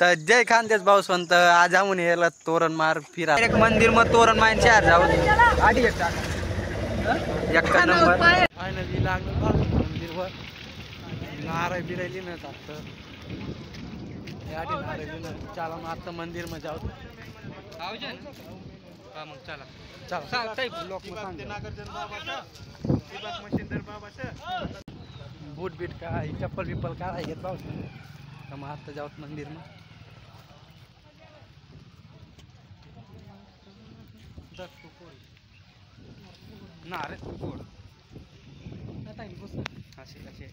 तर जय खानदेश भाऊ संत आज आम्ही याला तोरण मार फिरा एक मंदिर मग तोरण मार चार जाऊ आधी एक नंबर फायनली लागलं मंदिरवर नारळ बिरायली ना जात यादी नारळ बिरली चला मग आता मंदिर मध्ये जाऊ मग चला चला काही लोक बूट बीट काय चप्पल बिप्पल काय घेत भाऊ मग आता जाऊ मंदिर में ना अरे कोड आता ही बस असे असे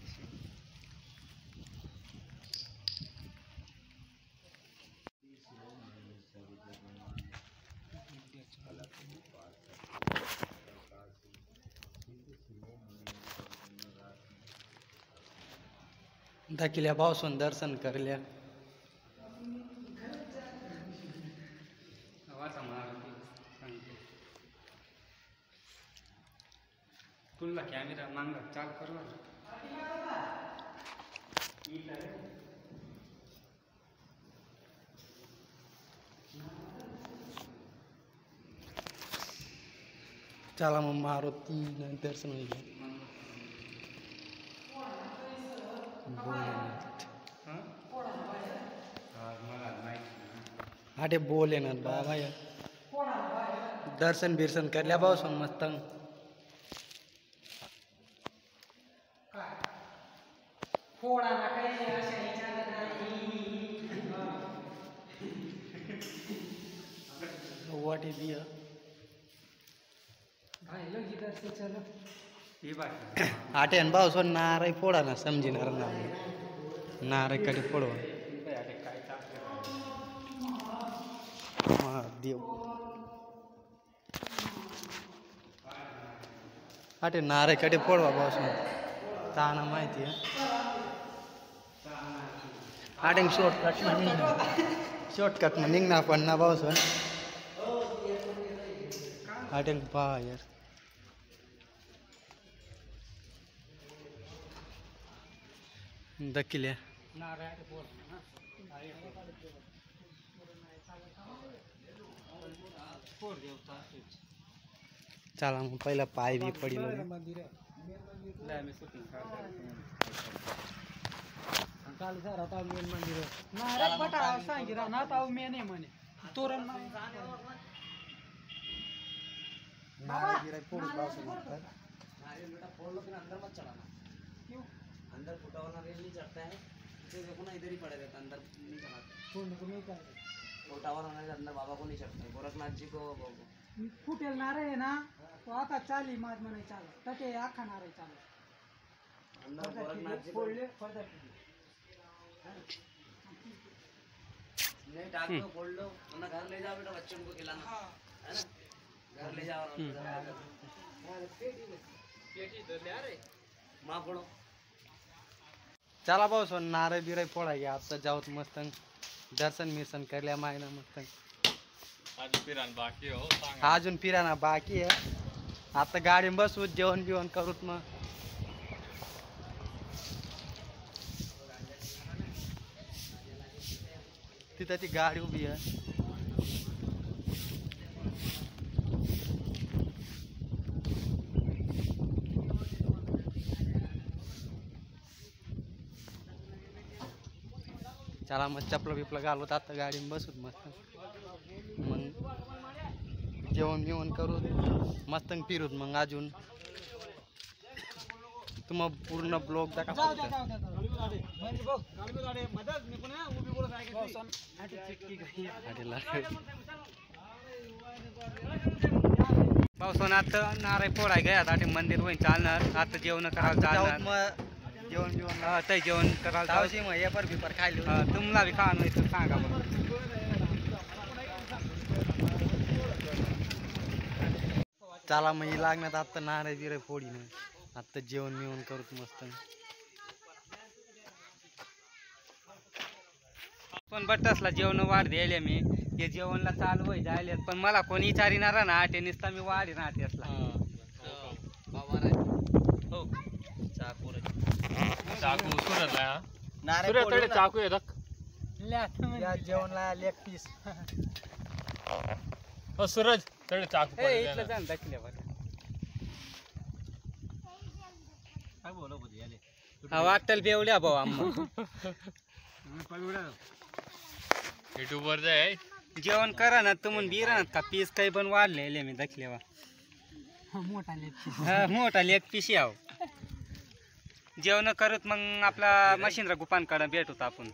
दाखिल्या भावसून दर्शन करल्या तुला कॅमेरा मांगा चाल करू चला मग मारुती दर्शन होईल आटे बोले ना बाबा दर्शन बिर्सन करल्या भाऊ मस्त वाटे दिया आटे भाऊ सो नारळ फोडा ना समजिनार ना नारळ कडे फोडवा देव आटे नारळ कडे फोडवा भाऊ ताना माहिती आहे आटे शॉर्टकट में निघना पड़ना भाऊ सो आटे पा यार दखिल्या चला मग पहिला पाय भी पड़ी काल सर आता मेन मंदिर नारळ पटा सांगिरा ना ताव मेन आहे म्हणे तोरण नारळ गिरा फोड़ बास नारळ बेटा फोड़ लो फिर अंदर मत चढ़ाना क्यों अंदर फूटा वाला रेल नहीं चढ़ता है इसे देखो ना इधर ही पड़े रहता अंदर नहीं चढ़ाते फोड़ने को नहीं चढ़ता फूटा वाला नारळ अंदर बाबा को नहीं चढ़ता गोरखनाथ जी को फूटेल नारळ है ना तो आता चाली माज में नहीं चाले तटे आखा नारळ चाले अंदर गोरखनाथ जी फोड़ ले फर्दर नहीं डाक को फोड़ लो वरना घर ले जाओ बेटा बच्चों को खिलाना है ना घर ले जाओ पेटी इधर ले आ रे मां फोड़ो चला भाऊ सो नारळ बिरळ फोड़ा गया आता जाऊत मस्त दर्शन मिर्शन करल्या मायना मस्त अजून फिराना बाकी आहे आता गाडी बसू जेवण बिवण करूत मग तिथं ती गाडी उभी आहे चला मग चपला बिपला घालूत आता गाडी बसूत मस्त मग जेवण बिवण करू मस्त फिरूत मग अजून तुम्हा पूर्ण ब्लॉग दाखवा पावसानं आता नारळ फोडाय गया आता मंदिर होईन चालणार आता जेवण करायला चालणार जेवण बिवण ते जेवण करायला जावशी मग हे पर बिपर खायला तुम्हाला बी खाणं होईल सांगा बरं चला मग लागण्यात आता नारळ बिरळ फोडी ना आता जेवण बिवण करूत मस्त पण बट्टसला जेवण वाढ द्यायला मी हे जेवणला चालू होई जायले पण मला कोणी विचारिणार ना आटे निसता मी वाढी ना आटेसला हो चाकू चाकू सुरत नारळ चाकू आहे या जेवणला लेग पीस ओ सूरज थोडे चाकू ए इथलं जाण दाखल्या बरं काय बोलव होते याले हा वाटल बेवल्या भाऊ आम्हा युट्यूब वर जाय जेवण करा ना तुम्ही बिरा का पीस काही पण वाढलेले मी दाखलेवा मोठा लेग पीस याव जेवण करत मग आपला मशीनरा गुपांकडे भेट होता आपण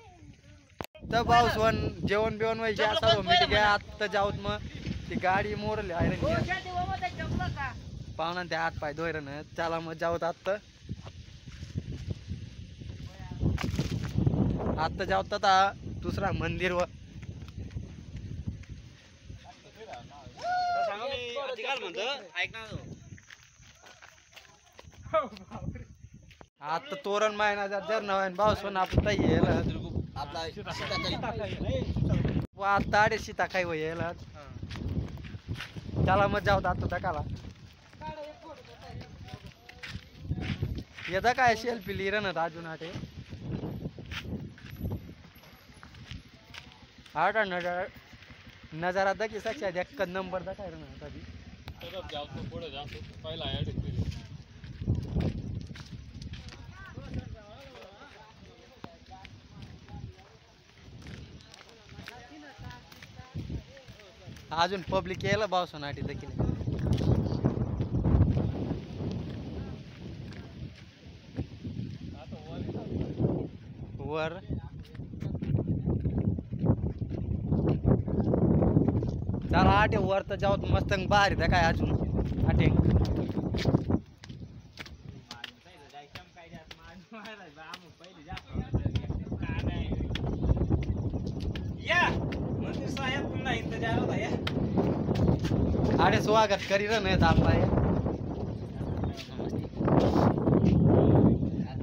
तर पाऊसवन जेवण बिवण व्हायचे असं मी काय आत्ता जाऊत मग ती गाडी मोरली पाहुणा ते हात पाय धोयर ना चला मग जाऊत आत्ता जाऊत आता दुसरा मंदिर व आता तोरण महिना जर नवीन पाऊस आपण आता सीता काही वयला त्याला मग जाऊ आता टाकाला येता काय सेल्फी लिहिलं ना अजून आठे आठ नजारा दाखी साक्षात एक नंबर दाखाय ना कधी अजून पब्लिक यायला पावसानाटी देखील वर चला आटे वर तर जाऊ मस्त बाहेर त्या काय अजून आटे आडे स्वागत करी नाही आपला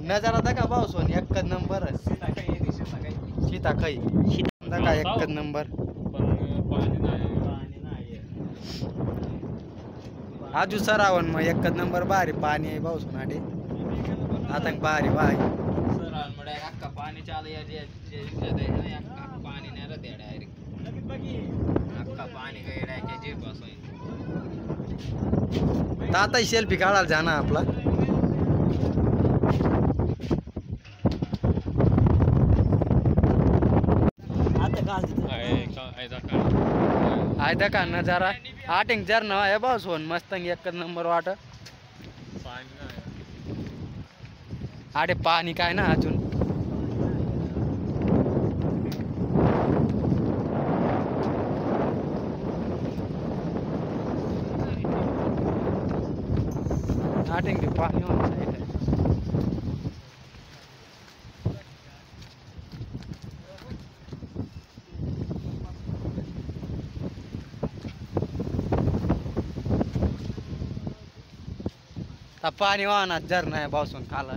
नजारा दाखा पाऊस एक नंबर सीता खाई दाखा एक नंबर आजू सरावन मग एक नंबर भारी पाणी आहे पाऊस आडे आता भारी बाय अक्का पाणी चालू पाणी नाही राहते डायरेक्ट अक्का पाणी काही आता सेल्फी काढायला जाना आपला आयदा का नजारा आटिंग जर ना आहे बस होन मस्त एक नंबर वाट आडे पाणी काय ना अजून आटिंग पाणी पाणी वाहनात जर नाही पावसून खाला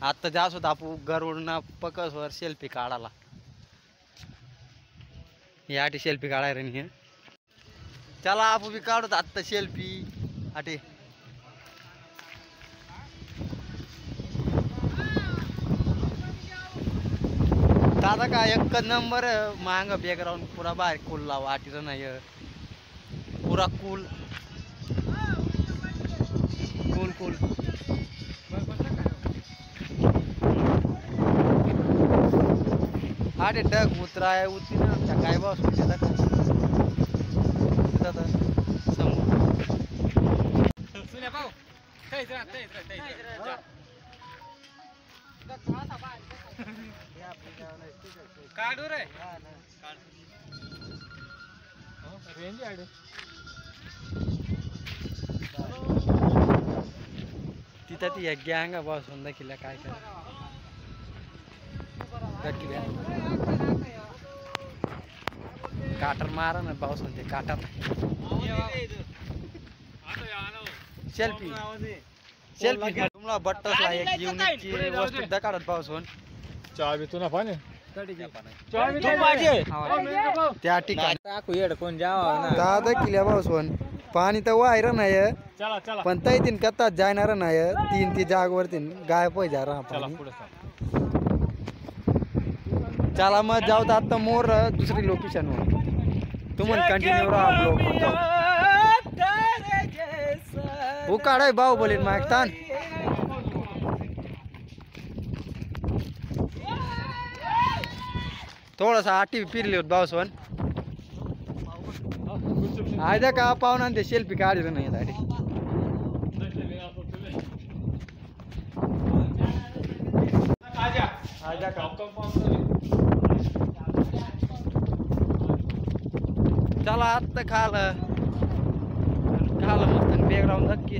आता जास होता आपू गरुडना पकसवर सेल्फी काढायला याठी सेल्फी काढाय रे चला आपू बी काढत आत्ता सेल्फी आटे दादा का एक नंबर मांग बॅकग्राउंड पुरा बाहेर कुल वाटीर नाही पुरा कूल कूल कूल आटे डग उतराय उतरी ना त्या काय बस काढू रे तिथं ती एक गँग बसून दाखिल्या काय काय काटर मारा ना पावसून ते काटात सेल्फी सेल्फी तुम्हाला बट्टसला एक युनिकची वस्तू दाखवत पावसून चहा बी तुला पाणी त्या ठिकाणी दादा किल्या पावसून पाणी तर वायर नाही पण तैतीन कत्तात जाणार नाही तीन ती जागवरती गायब जा रहा चला मग जाऊ आता मोर दुसरी लोकेशन तुम्हाला कंटिन्यू राहा ब्लॉग मध्ये उकाड आहे बाहुबली मागतान थोडासा आटी फिरली होत बावसवन आयदा का पाहुणा ते सेल्फी काढलं नाही दाडी आयदा का चला आत्ता खाल मस्त बॅकग्राऊंड नक्की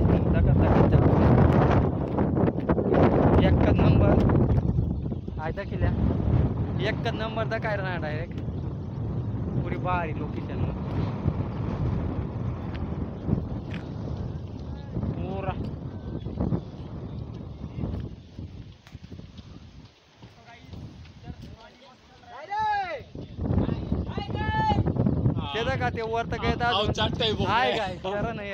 एकच नंबर आयदा केल्या एकच नंबर काय राहणार डायरेक्ट पुरी भारी लोकेशन मोरा ते का ते वर तर घेत आहे काय खरं नाही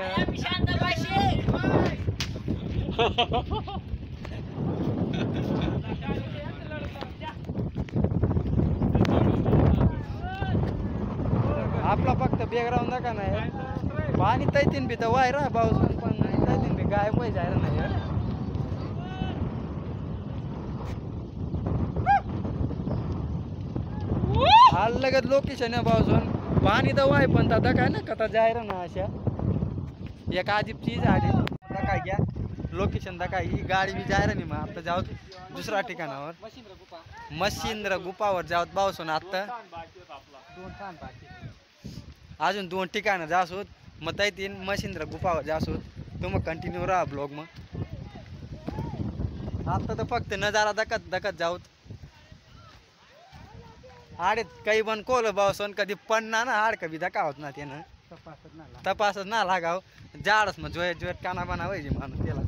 आपला फक्त बॅकग्राऊंड का नाही पाणी तैतीन बी तर वायरा पाऊस पण नाही तैतीन बी गायब होई जायला नाही हाल लगत लोकेशन आहे पाऊसून पाणी तर वाय पण दादा काय ना कथा जायरा ना अशा एक अजीब चीज आली काय घ्या लोकेशन दा काय ही गाडी बी जायरा नाही मग आता जाऊ दुसऱ्या ठिकाणावर मच्छिंद्र गुफावर जाऊ पाऊसून आता अजून 2 ठिकाणं जासूत मग तैतीन मच्छिंद्र गुफावर जासूत तुम्ही कंटिन्यू राहा ब्लॉग मग आता तर फक्त नजारा दकत जाऊत आडे काही पण कोल बावसन कधी पडना ना हाड कधी दकावत ना त्यानं तपासत ना लागाव जाडच मग जोयत काना बनावायची माणूस त्याला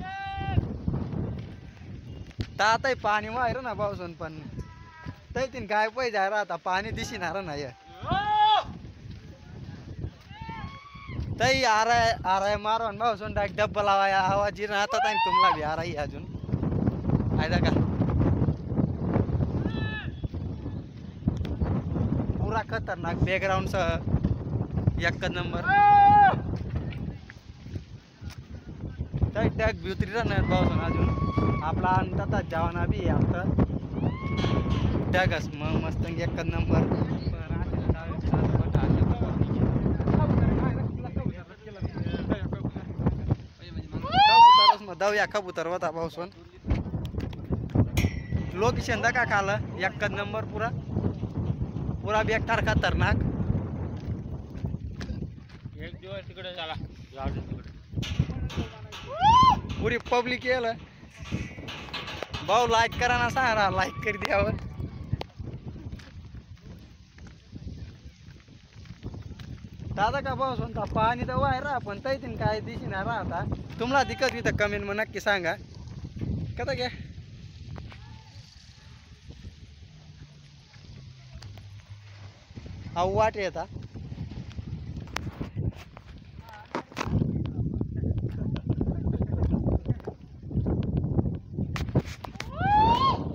तातही पाणी वायर ना पावसून पण तैतीन काय पाहिजे राहता पाणी दिसणार नाही तई आराय मारवान पावसून डायरेक्ट डब्बा लावाय आवाज राहतात आणि तुम्हाला बी आराई अजून आहे का पूरा खतरनाक बॅकग्राऊंड सह एक नंबर टॅग भीतरी राहणार पावसून अजून आपला आणतात जवाना बी आता टॅगच मग मस्त एक नंबर जाऊया कबूतर होता पावसून लोकेशन दा का खालं एक नंबर पुरा बेकार खतरनाक एक दिवस तिकडे झाला पुरी पब्लिक केलं भाऊ लाईक करा ना सांगा लाईक करी द्यावर दादा का भाऊ म्हणता पाणी तर वाय राहा पण तैतीन काय दिसणार राहता तुम्हाला दिक्कत इथं कमेंट मग नक्की सांगा कदा घ्या हा वाट येता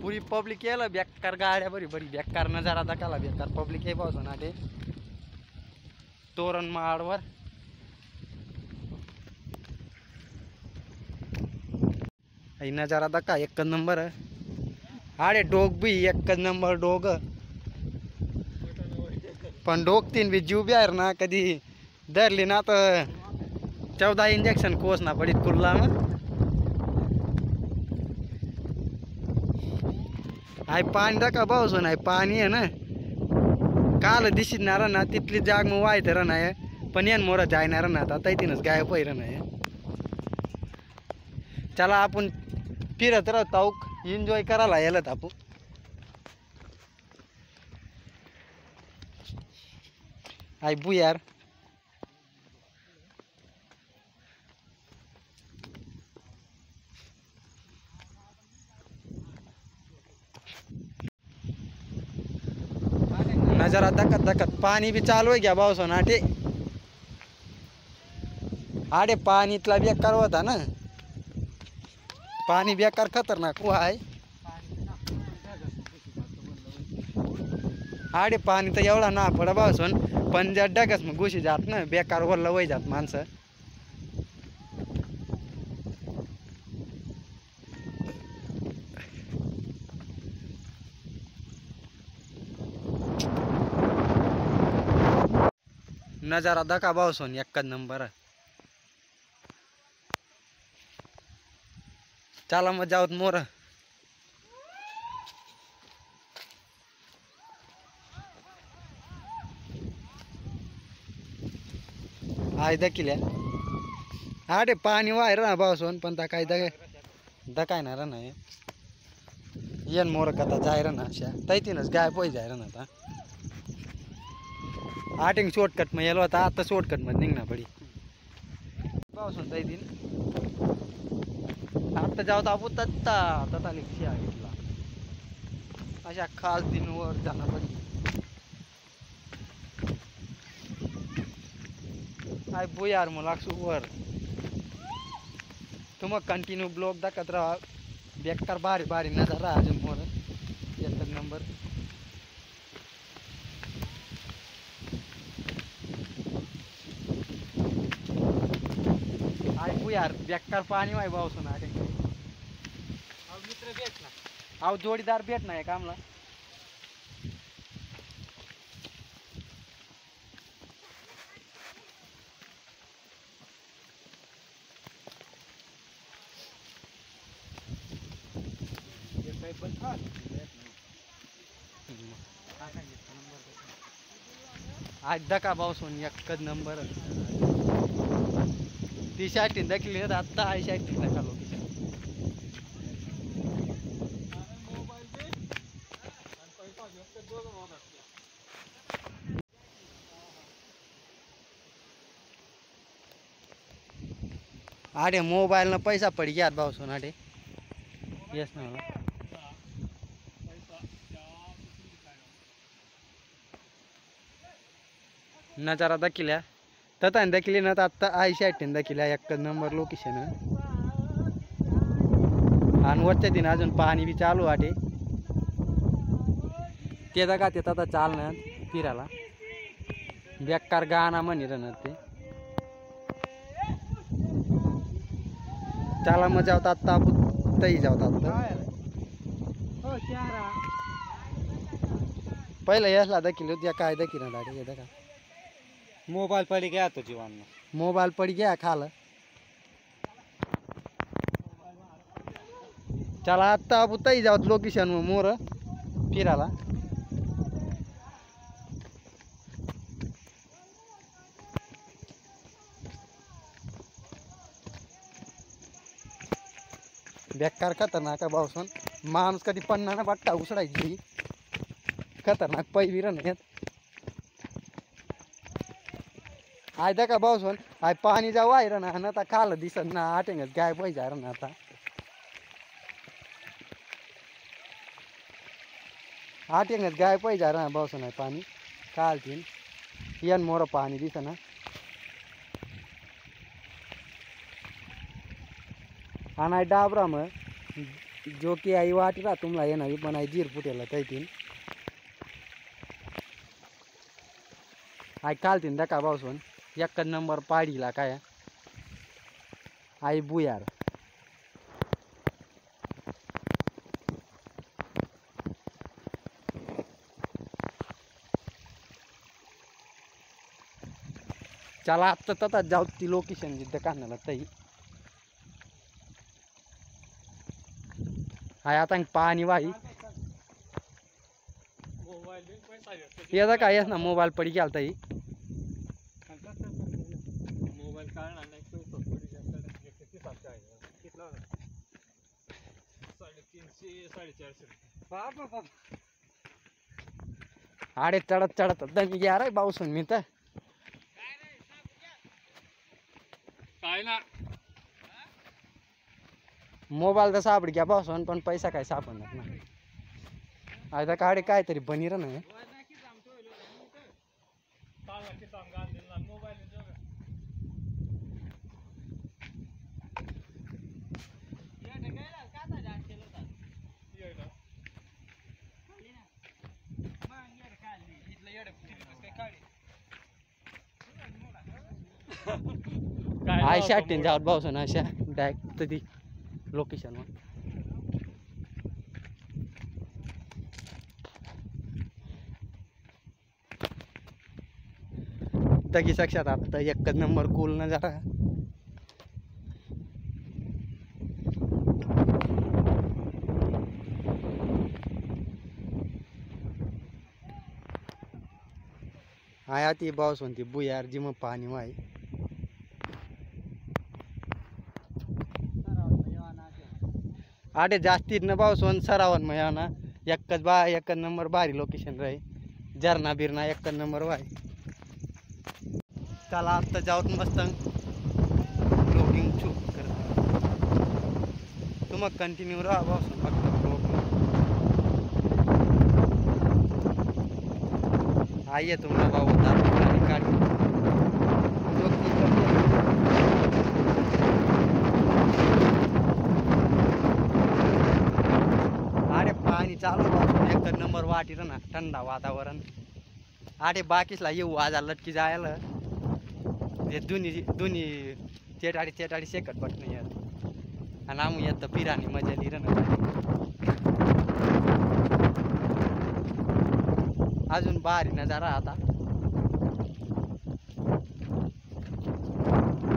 पुरी पब्लिक यायला बेकार गाड्या बरी बेकार नजारा दाखवला बेकार पब्लिक आहे पावसून आले तोरण माडवर नजारा दाखा एक नंबर आडे डोग भी एक नंबर डोग पण डोग तीन भी जीव भी आहे ना कधी धरली ना तर 14 इंजेक्शन कोस ना पडित कुर्ला में आई पाणी दाखा पावसून आहे पाणी आहे ना काल दिसणार ना तिथली जाग मग वायतर नाही पण येन मोर जायणार ना आता तिनच गायब पहिर नाही चला आपण फिरत राहतो एन्जॉय करायला यायला आपण आई बू यार नजारा दकत पाणी भी चालू आहे घ्या पावसानं आडे पाणी इथला बेकार होता ना पाणी बेकार खतरनाक आहे आडे पाणी तर एवढा ना पडा पासून पण ज्या डगस मग घुशी जात ना बेकार वरला वय जात माणसं. नजारा दका पावसून एकच नंबर. चला मग जाऊत मोर. आय दकिल्या आडे पाणी वायर ना पावसून पण त्या काय दकाय ना नाही येन मोर कथा जायर ना अशा तैतीनच गाय पोय जायर ना आता. आटिंग शॉर्टकट मग येलो होता आता शॉर्टकट मध्ये निघणार पडी पावसून तैतीन आता जाऊ आपण तत्ता लिखी घेतला अशा खास दिन वर जाणार पडी. आय बुयार मला वर तुम कंटिन्यू ब्लॉग दाखत राहा बेकार भारी भारी नजारा अजून मोर एकच नंबर. आय बुयार बेकार पाणी वाय पावसून आटे मित्र भेट ना. अहो जोडीदार भेट नाही कामला. आज दका पावसून एकच नंबर. ती शाटी दखली आता आई शाटी नका लोकेशन. आडे मोबाईल न पैसा पड गया पावसून आडे येस ना नजारा दाखिल्या तता दाखिली ना आता आई शाटीन दाखिल्या एकच नंबर लोकेशन. आणि वरच्या दिन अजून पाणी बी चालू आटे ते जागा ते आता चालणार फिरायला बेकार गाणं म्हणी राहणार ते. चला मजा होता आता आपण तही जाऊत आता पहिला यसला दाखिल होती काय दाखिल ना दाटे का मोबाईल पड़ गया तो जीवन में. मोबाईल पड गया खाल. चला आता आपण तही जाऊत लोकेशन मोर फिरायला. बेकार खतरनाक पावसून माणूस कधी पन्ना ना पट्टा उसडायची खतरनाक पैवीर नाही. आय का पावसून आय पाणी जाऊ आहे ना आता खाल दिसत ना आटेंगच गाय पाहिजे आहे ना आता. आटेंगच गाय पाहिजे आहे ना पावसून आहे पाणी कालतीन येन मोर पाणी दिस ना. आणि डाबरा मग जो की आई वाट रहा तुम्हाला येणार पण आई जीर फुटेला तैतीन आई कालतीन दका पावसून एकच नंबर पाडीला काय आई बुयार. चला आता तता जाऊ ती लोकेशन जिद्द काढण्याला तई हाय आता पाणी वाही ये काय येस ना मोबाईल पडी गेला तई. मोबाईल काढणार नाही कितला 350 450. आडे चढत चढत दमी घ्या रे पावसून मी तर काय ना मोबाईल तर सापड घ्या पावसून पण पैसा काय सापडणार ना. आता काडे काय तरी बनीर नाही काय नाव आयशा होतं अट्टेन मोड? जावत भाऊसन अशा डायरेक्ट ती लोकेशनवर तगी साक्षात आता एकच नंबर कूल न जरा आया ती पाऊस म्हणते बुयार जी मग पाणी वाय आटे जास्तीत न पाऊस होऊन सरावन मग ना एकच नंबर भारी लोकेशन राही झरणा बिरणा एकच नंबर वाय चला आता जाऊन मस्त ब्लॉगिंग शूट कर तुम्हाला कंटिन्यू राहा पाऊस फक्त आइए तुम्हाला भाऊ अरे पाणी चालू एक नंबर वाटीर ना थंडा वातावरण अरे बाकीसला येऊ आज लटकी जायला हे दोन्ही चेटाडी शेकट पट नाही येत आणि आम्ही येत पिराणी मजा लिहिर ना अजून भारी नजारा आता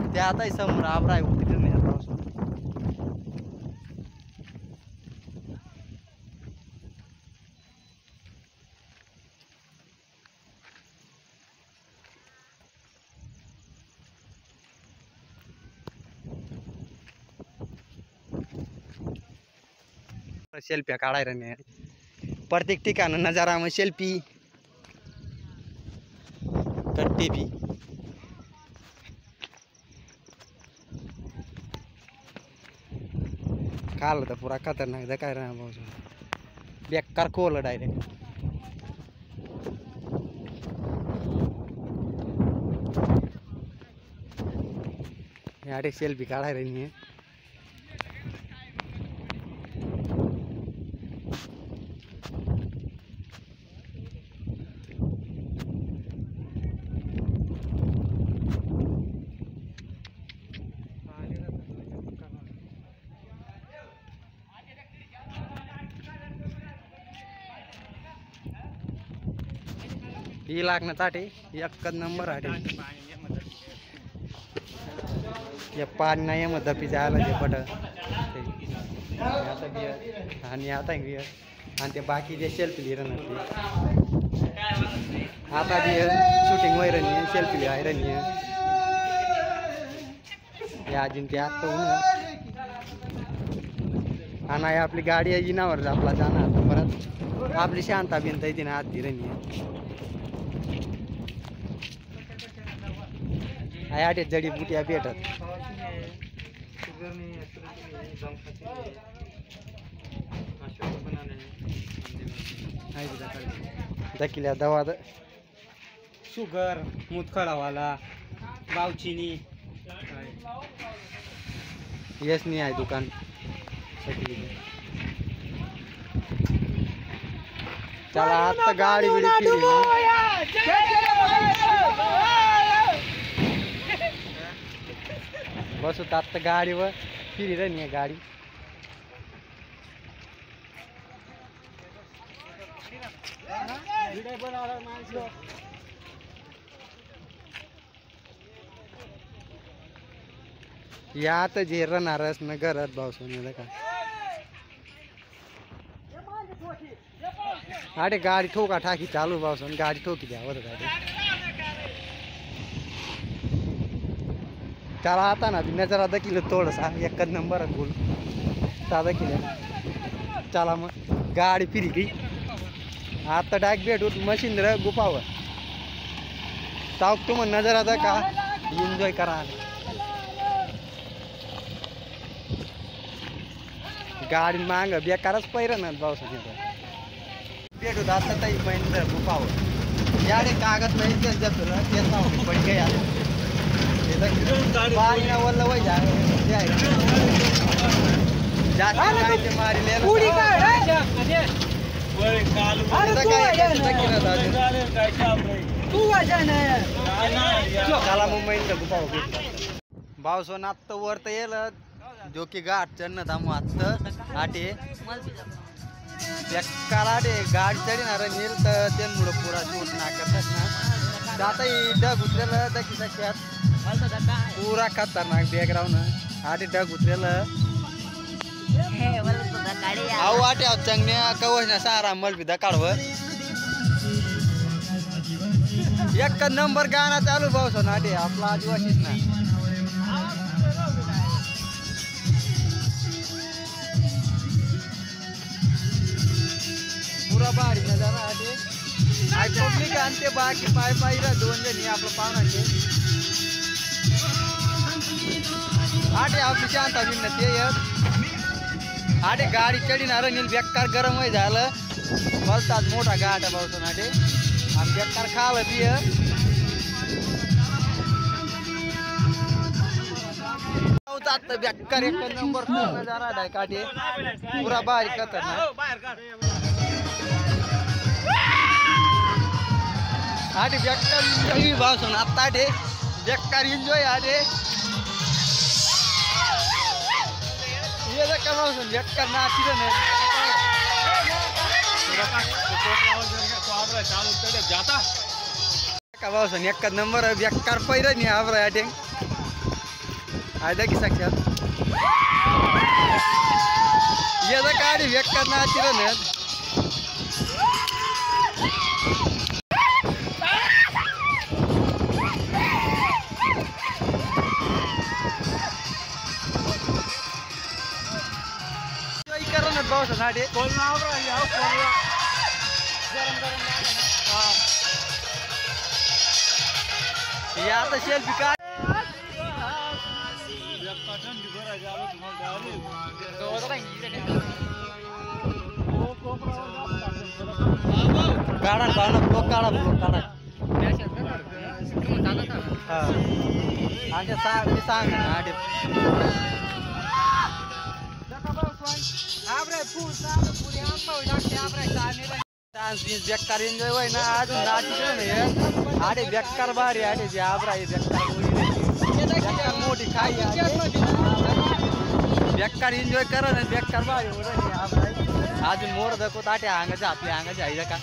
ते आता समोर आबराय होती नाही पाऊस सेल्फ्या काढायला नाही प्रत्येक ठिकाण नजारा मग सेल्फी कट्टे भी खाल तर पूरा खतरनाक था काय रहा पाऊस बेकार खोल डायरेक्ट यार सेल्फी काढायला नाही ही लागणार ताटे एकच नंबर आटे या पाणी नाही मग दपी जायला जे पट आणि आता आणि ते बाकी जे सेल्फी लिहिलं नसते आता जे शूटिंग वैरणी सेल्फी लिहायरणी या अजून ते आता आणि आपली गाडी इनावर आपला जाणार परत आपली शांता भिंत येते ना आत धीरणी आटे जडीबुटिया भेटत दकिल्या दवा शुगर मुतखडावाला गावचिनी येस नाही आहे दुकान चला आता गाडी बिडी बसू आता गाडीवर फिरी रही आहे गाडी यात जे राहणारच न घरात भाऊ सोन का अरे गाडी ठोका ठाकी चालू भाऊ सोन गाडी ठोकी द्यावं गाडी त्याला आता ना नजर किलो थोडसा एकच नंबर बोल साधा किलो चला मग गाडी फिरी गई आता डायरेक्ट भेटू मशीन गुपावर ताक तुम्हाला नजर आता का एन्जॉय करा गाडी मांग बेकारच पैर ना पावसाने भेटू आता ताई महिंद्र गुपावर याडे कागद नाही तेच जातो ना तेच पण काही वल्ल वय चला मुंबई भावसोन आत्ता वर तर येल जो की घाट चढणं थांबू आत्ता आटे कराडे गाडी चढणार नील तर ते मुळे पुरा शूट नाकारतात ना आता डग उतरेलं दकी सख्यात पुरा खतरनाक बॅकग्राऊंड आधी डग उतरेलं अहो वाटे चांगल्या कवच सारा मल बी दकाळव एक नंबर गाणं चालू भाऊ नाटे आपला आदिवासीच ना पुरा भारी नजारा आटे आई पब्लिक आणते बाकी पाय पाय दोन जणी आपलं पाहुणांचे आटे आपली शांत भिन्न ते आटे गाडी चढीणार नील बेकार गरम झालं बोलतात मोठा घाट पावसून आटे आणि बेकार खावं बिय बेकार एक नंबर नजारा आहे काटे पुरा भारी खतरनाक आटे बेकार एन्जॉय भावसून आता आटे बेकार एन्जॉय आटे ये का भावसून बेकार नाचिल का भावसून एक नंबर बेकार पहिला नाही आवरा आटे आयदा की साक्षात ये गाडी बेकार नाचिल भावसून आटे या आता सेल्फी काढ काढा काढा ब्लॉक काढा ब्लॉक काढा सांग आटे डान्स बीन्स बेकार एन्जॉय होय ना अजून नाचिलं नाही आटे बेकार भारी आटे जे आबरा बेकार मोठी खाई बेकार एन्जॉय करा ना बेकार भारी आबरा अजून मोर दाखवत आटे अंगाच्या आपल्या अंगाच्या आहे का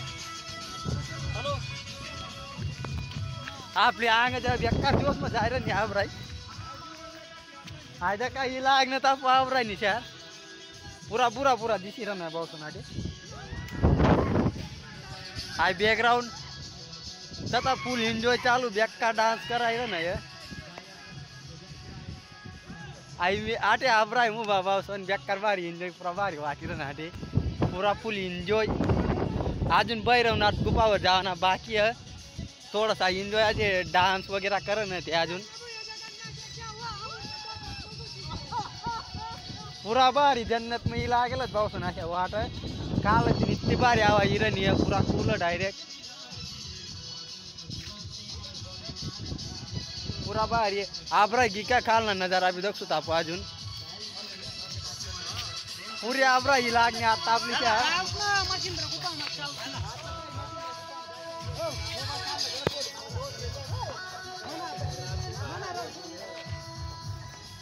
आपल्या अंगाच्या बेकार दिवस मग जायला नाही आबराय आयदा काही लागणं ताप आबराय निशा पुरा पुरा पुरा दिशी रहा भावसून आटे हाय बॅकग्राऊंड तथा फुल एन्जॉय चालू बेकार डान्स करायला नाही आई आटे आबराय मुबा भावसून बेकार भारी एन्जॉय पुरा भारी वाटील ना आटे पुरा फुल एन्जॉय अजून भैरवनाथ गुफावर जावं ना बाकी है थोडासा एन्जॉय असे डान्स वगैरे कर ना ते अजून पुरा भारी जन्नत में लागलच भावसून अशा वाट काल इतनी भारी आवा हिरणी पुरा कूल डायरेक्ट पुरा भारी आबरा गी का खालना नजारा भी दक्षता आप अजून पुरी आबरा ही लागणे आता आपली क्या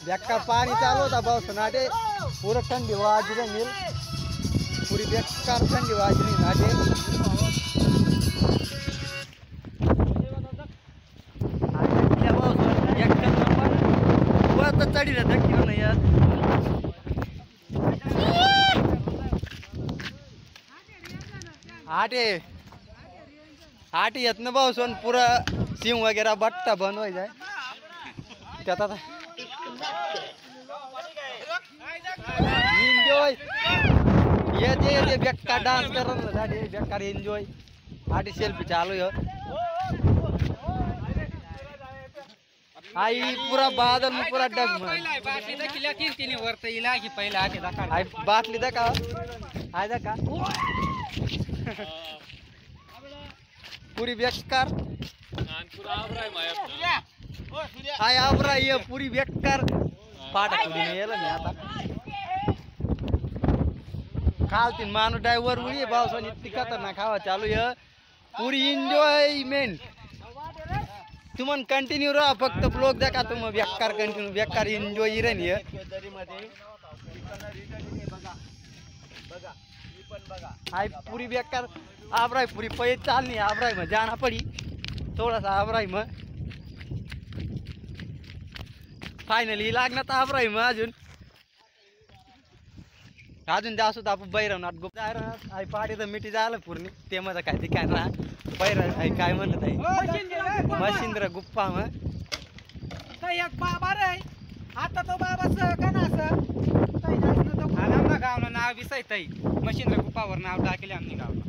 बेकार पानी चालू होता भावसून आटे पूरा ठंडी वाजरी मिल पूरी बेकार ठंडी वाजरी नाटे चढ़ी रहता क्यों नहीं यार आटे आटे येत ना भावसून पूरा सिंह वगैरह बट्टा बंद हो जाए त्यात एन्जॉय ये बेकार डान्स कर बेकार एन्जॉय आटे सेल्फी चालू है आई पूरा बादल में पूरा डग बाटली दका आय दका पूरी बेकार आय आबरा ये पूरी बेकार पाटा पुढे येलं मी आता काल तीन माणूस ड्रायव्हर उडी भावसानी इतकी खतरनाक खावा चालू है पूरी एन्जॉयमेंट तुम्हाला कंटिन्यू राहा फक्त ब्लॉग देखा तुम बेकार कंटिन्यू बेकार एन्जॉय इरेन ये हाय पूरी बेकार आबराय पूरी पै चालनी आबराय में जाना पड़ी थोड़ा सा आबराय में फायनली लागणार तर आबराय में अजून अजून जास्त आपण बैरवणार गुप्त आहे पाडी तर मिठी झालं पूर्ण ते माझं काय ते काय ना बैर आहे काय म्हणत आहे मशिंद्र गुप्पा मग एक बाबा रे आता तो बाबाच कनास आमना गावनं नाव विसय तई मशिंद्र गुप्पावर नाव टाकले आम्ही गावला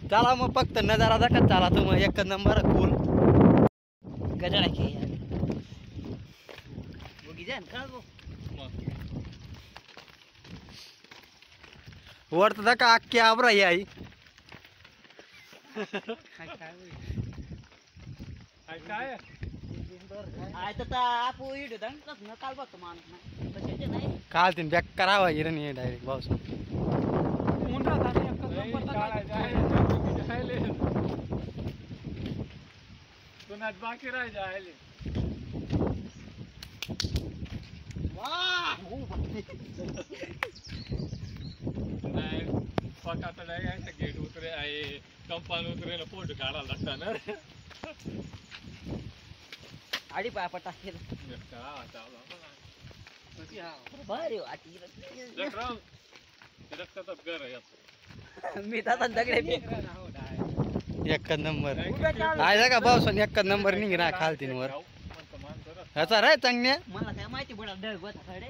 चला मग फक्त नजारा दाखत चला तो मग एक नंबर कूल गजरा के बघी जान का गो वरत दाखा अख्खी आबरा ही आई आय तर आपू इडू दंग न काल बघ मान कशाचे नाही काल तीन बॅक करावा हिरण ये डायरेक्ट पाऊस बाकी राह जायले गेट उतरे आहे कंपाऊंड उतरे फोटो काढायला लागतात ना आडी पाय पटाकेल भारी वाटी मी दादा दगडे एक नंबर आहे का पाऊस एक नंबर निघणार खालतीन वर ह्याचा रे चांगल्या मला काय माहिती पडा ढग होता खडे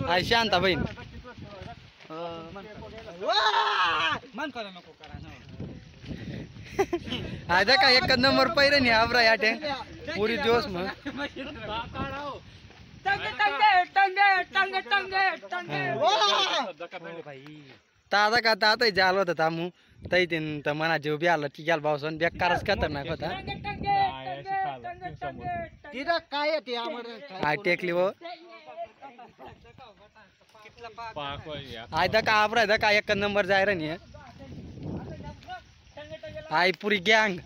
आहे शांता बहीण मन करा नको करा आहे का एक नंबर पहिरे नाही आबरा याटे पुरी जोश मग ताजा का ताता जाल होता तामू तई तीन तर मना जीव बी आला टिकाल पावसन बेकारच खतरनाक होता काय ते आय टेकली वो आय का आबरा का एक नंबर जाय रे नाही आय पुरी गँग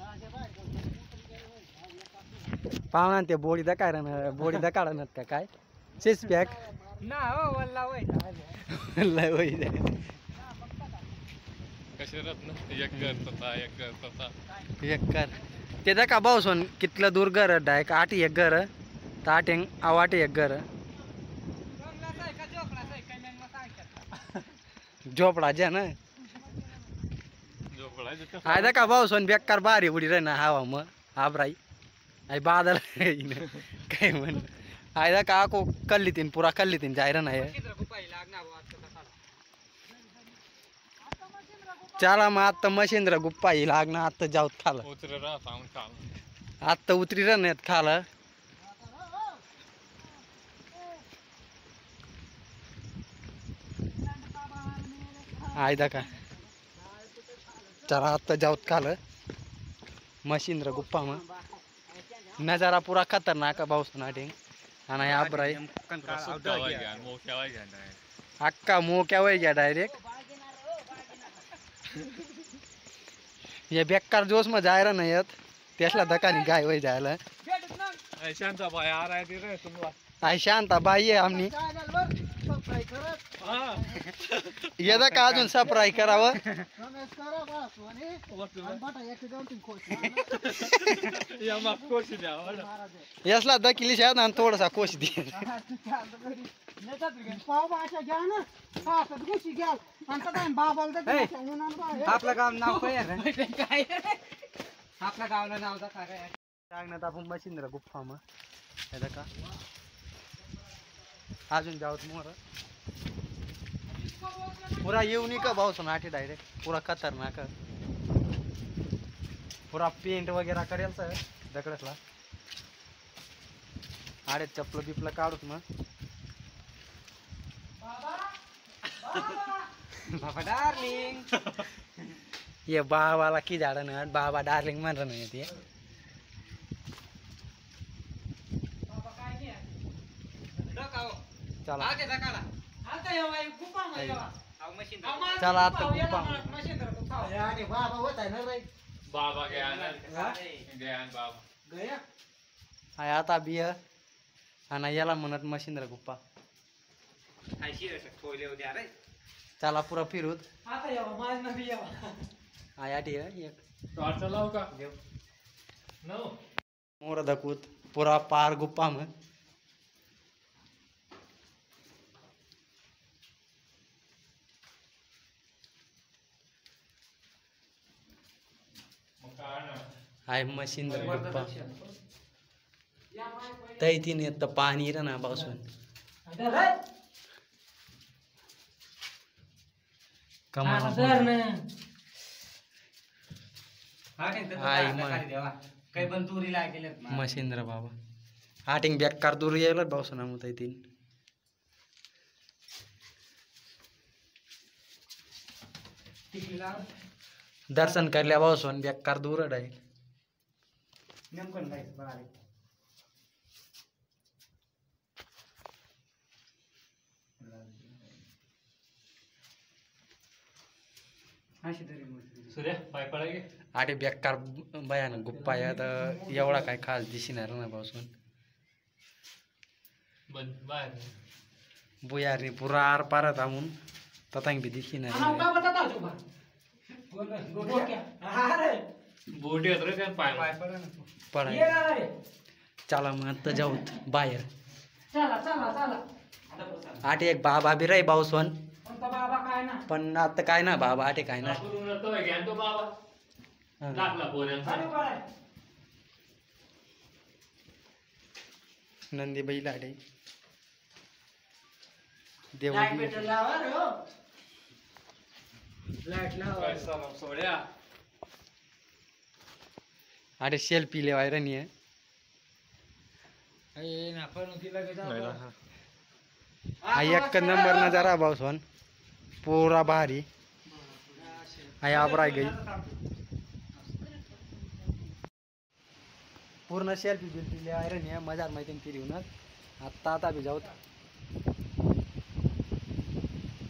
पाहुणा ते बोडी दकाय बोडी दकाळ का काय सिक्स पॅक ना हो वल्ला वय एक कर ते दका भाऊसन कितलं दूर घर डायक आठ एक घर ताट आवाट एक घर झोपडा जे ना आय दका भाऊसन बेकार बारी उडी रे ना हवा मग आबराई आई बादल काय म्हण आय दका आको कल्ली तीन पुरा कल्ली तीन जाय ना चला मग आता मशिंद्र गुप्पा ही लागणार आता जाऊत खाला आता उतरी राहण्यात खाला आयदा का चला आता जाऊत खाल मशिंद्र गुप्पा मग नजारा पुरा खतरनाक पाऊस नाटिंग आणि आबराई अक्का मोक्या वय घ्या डायरेक्ट ये बेकार जोश में जायरा नहीं येत त्यासला धक्का नहीं गाय वही जायला शांता भाई आ रहा है रे तुम आई शांता बाई आहे आमनी ये धक्का अजून सप्राय करावं यसला दकिली शायद आणि थोडासा कोश दे आपलं गाव नाव काय आपल्या गावला नाव का काय सांगण्यात आपण मशिंद्र गुप्पा मग का अजून जाऊत मोर पुरा येऊ का भाऊ नाठी डायरेक्ट पुरा खतरनाक पुरा पेंट वगैरे करेल सर दकडसला आडे चपल बिपल काढूत मग बाबा डार्लिंग ये बाबाला की झाड ना बाबा डार्लिंग म्हण नाही ते चला चला आता गुप्पा बाबा गया ना हा? गया ना बाबा गया आहे आता बिय आणि याला म्हणत मशिंद्र गुप्पा. ठेवले होते अरे चला पुरा फिरूत आता यावा माझ नवी यावा आया एक टॉर्च लावू का नो मोर धकूत पुरा पार गुप्पा मग मग काय ना आहे मशिंद्र गुप्पा तै तीन येत पाणी रे ना पावसून आई काही पण तुरीला केले मशिंद्र बाबा हाटिंग बेकार दूर यायला पावसून मग तीन दर्शन करल्या पावसून बेकार दूर आहे नेमकं नाही बघा सूर्या पाय पडा गे आटे बेकार भयानक गुप्पा आहे आता एवढा काय खास दिसणार ना पावसून बंद बाहेर बुयारी पुरा आर पार थांबून तथांग बी दिसणार बोटी येत रे पाय पडाय चला मग आता जाऊ बाहेर आटे एक बाबा बी रे पावसून बाबा काय ना पण आता काय ना बाबा आटे काय ना तो घ्या तो बाबा हा. लागला पोऱ्यांचा नंदी बैल आटे देव लाईट लावा सोड्या आटे सेल्फी लेवाय रे नाही एक नंबर नजारा पावसून पूरा भारी आई आबराय गई पूर्ण सेल्फी बिल्फी आयरन आहे मजा माहिती ती लिहूनच आता बी जाऊ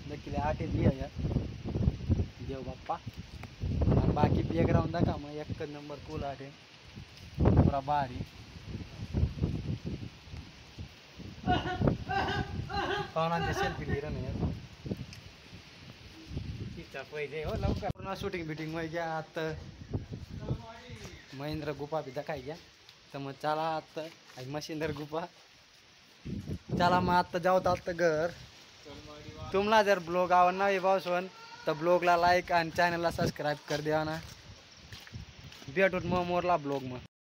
नक्की आटे बी आहे देव बाप्पा आणि बाकी बॅकग्राऊंड दाखवा मग एक नंबर कूल आटे पूरा भारी पाहुणांचे सेल्फी लिहिलं नाही पहिले हो लवकर पूर्ण शूटिंग बिटिंग मध्ये घ्या आता महेंद्र गुफा बी दाखाय घ्या तर मग चला आता मशिंदर गुफा चला मग आता जाऊ आता घर तुम्हाला जर ब्लॉग आवडणार आहे पावसून तर ब्लॉगला लाईक आणि चॅनलला सबस्क्राईब कर द्या ना भेटूत मग मोरला ब्लॉग मग